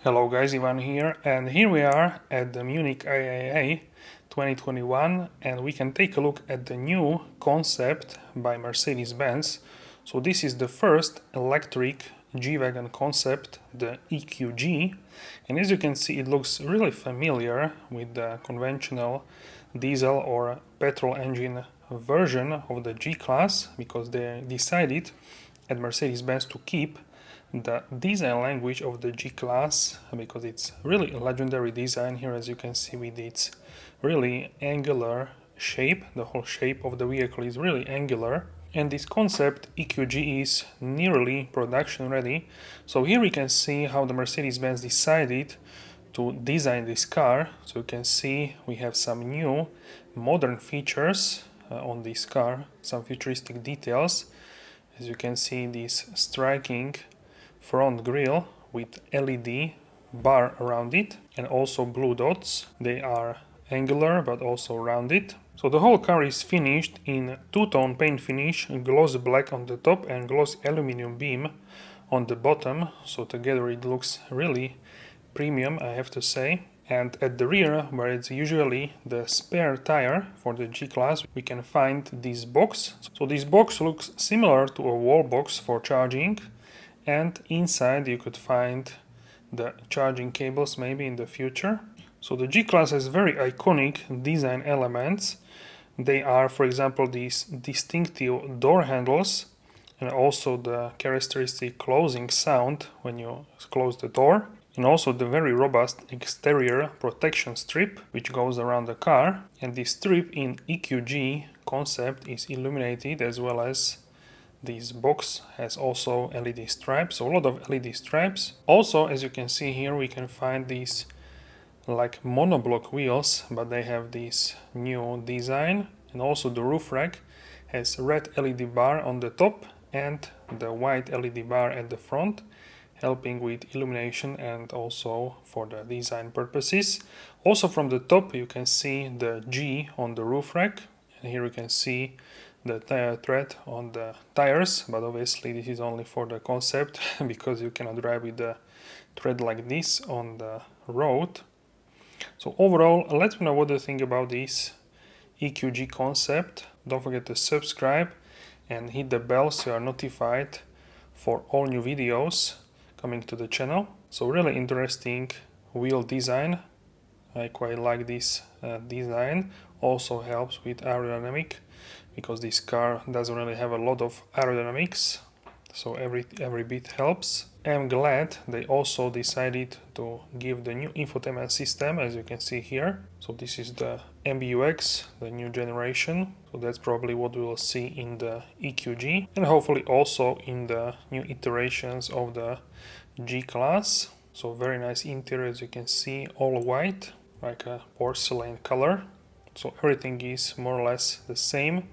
Hello guys, Ivan here, and here we are at the Munich IAA 2021, and we can take a look at the new concept by Mercedes-Benz. So this is the first electric G-Wagon concept, the EQG, and as you can see it looks really familiar with the conventional diesel or petrol engine version of the G Class, because they decided at Mercedes-Benz to keep the design language of the G Class, because it's really a legendary design here, as you can see, with its really angular shape. The whole shape of the vehicle is really angular, and this concept EQG is nearly production ready. So here we can see how the Mercedes-Benz decided to design this car. So you can see we have some new modern features on this car, some futuristic details. As you can see, this striking front grille with LED bar around it and also blue dots. They are angular but also rounded. So the whole car is finished in two-tone paint finish, gloss black on the top and gloss aluminum beam on the bottom. So together it looks really premium, I have to say. And at the rear, where it's usually the spare tire for the G Class, we can find this box. So this box looks similar to a wall box for charging, and inside you could find the charging cables maybe in the future. So the G Class has very iconic design elements. They are, for example, these distinctive door handles and also the characteristic closing sound when you close the door, and also the very robust exterior protection strip which goes around the car. And this strip in EQG concept is illuminated, as well as this box has also LED stripes, so a lot of LED stripes. Also, as you can see here, we can find these like monoblock wheels, but they have this new design. And also the roof rack has red LED bar on the top and the white LED bar at the front, helping with illumination and also for the design purposes. Also from the top you can see the G on the roof rack, and here you can see the tire tread on the tires, but obviously this is only for the concept because you cannot drive with the tread like this on the road. So overall, let me know what you think about this EQG concept. Don't forget to subscribe and hit the bell so you are notified for all new videos coming to the channel. So really interesting wheel design. I quite like this design. Also helps with aerodynamic, because this car doesn't really have a lot of aerodynamics, so every bit helps. I'm glad they also decided to give the new infotainment system, as you can see here. So this is the MBUX, the new generation. So that's probably what we will see in the EQG, and hopefully also in the new iterations of the G Class. So very nice interior, as you can see, all white, like a porcelain color. So everything is more or less the same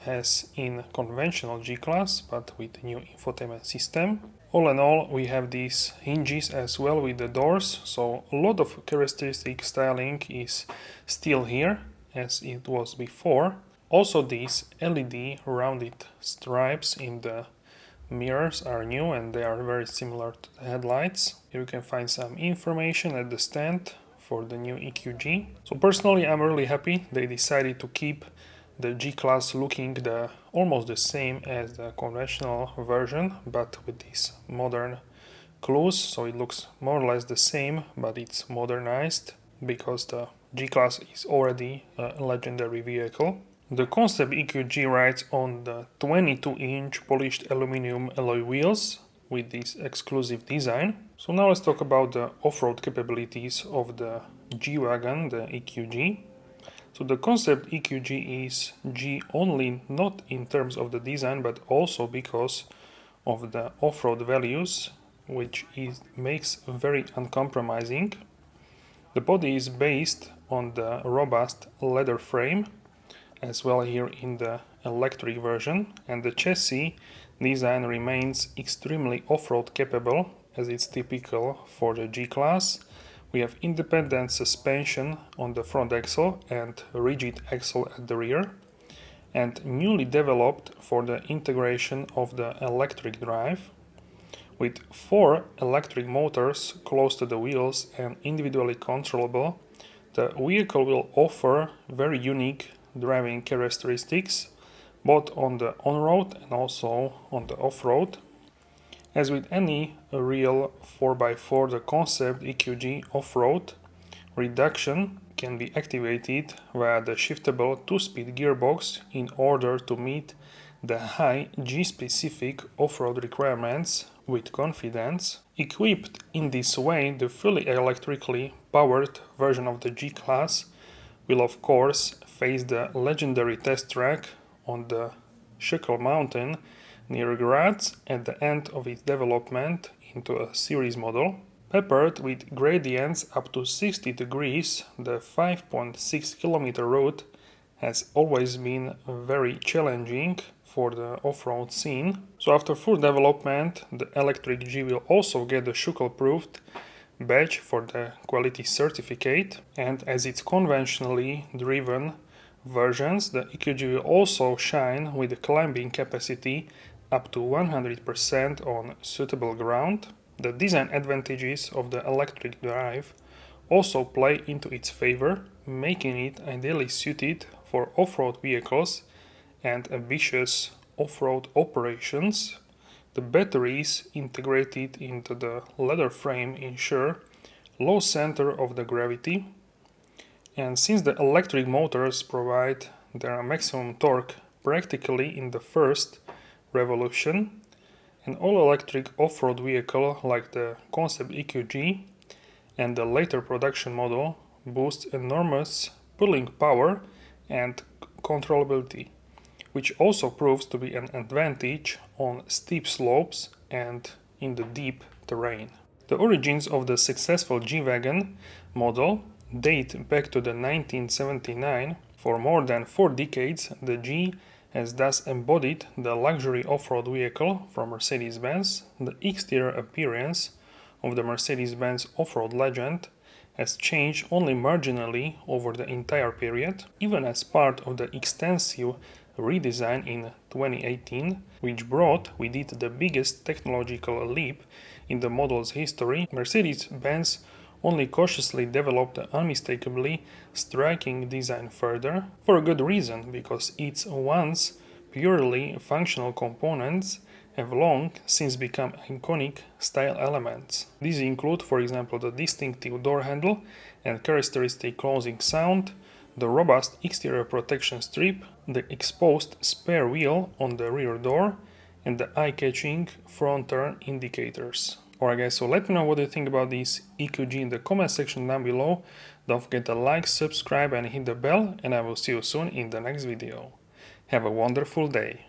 as in conventional G Class, but with new infotainment system. All in all, we have these hinges as well with the doors, so a lot of characteristic styling is still here as it was before. Also, these LED rounded stripes in the mirrors are new, and they are very similar to the headlights. Here you can find some information at the stand for the new EQG. So personally, I'm really happy they decided to keep the G Class looking almost the same as the conventional version, but with these modern clues. So it looks more or less the same, but it's modernized because the G Class is already a legendary vehicle. The concept EQG rides on the 22-inch polished aluminum alloy wheels with this exclusive design. So now let's talk about the off-road capabilities of the G-Wagon, the EQG. So the concept EQG is G only, not in terms of the design, but also because of the off-road values, which makes very uncompromising. The body is based on the robust leather frame, as well here in the electric version, and the chassis design remains extremely off-road capable, as it's typical for the G Class. We have independent suspension on the front axle and rigid axle at the rear, and newly developed for the integration of the electric drive. With 4 electric motors close to the wheels and individually controllable, the vehicle will offer very unique driving characteristics, both on the on-road and also on the off-road. As with any real 4x4, the concept EQG off-road reduction can be activated via the shiftable 2-speed gearbox in order to meet the high G-specific off-road requirements with confidence. Equipped in this way, the fully electrically powered version of the G Class will of course face the legendary test track on the Schuckle Mountain near Graz at the end of its development into a series model. Peppered with gradients up to 60 degrees, the 5.6 km route has always been very challenging for the off-road scene. So after full development, the electric G will also get the Schuckle-proofed badge for the quality certificate, and as it's conventionally driven versions, the EQG will also shine with a climbing capacity up to 100% on suitable ground. The design advantages of the electric drive also play into its favor, making it ideally suited for off-road vehicles and ambitious off-road operations. The batteries integrated into the leather frame ensure low center of the gravity, and since the electric motors provide their maximum torque practically in the first revolution, an all-electric off-road vehicle like the concept EQG and the later production model boasts enormous pulling power and controllability, which also proves to be an advantage on steep slopes and in the deep terrain. The origins of the successful G-Wagon model date back to the 1979. For more than 4 decades, the G has thus embodied the luxury off-road vehicle from Mercedes-Benz. The exterior appearance of the Mercedes-Benz off-road legend has changed only marginally over the entire period, even as part of the extensive redesign in 2018, which brought with it the biggest technological leap in the model's history. Mercedes-Benz only cautiously developed the unmistakably striking design further, for a good reason, because its once purely functional components have long since become iconic style elements. These include, for example, the distinctive door handle and characteristic closing sound, the robust exterior protection strip, the exposed spare wheel on the rear door, and the eye-catching front turn indicators. Alright guys, so let me know what you think about this EQG in the comment section down below. Don't forget to like, subscribe and hit the bell, and I will see you soon in the next video. Have a wonderful day.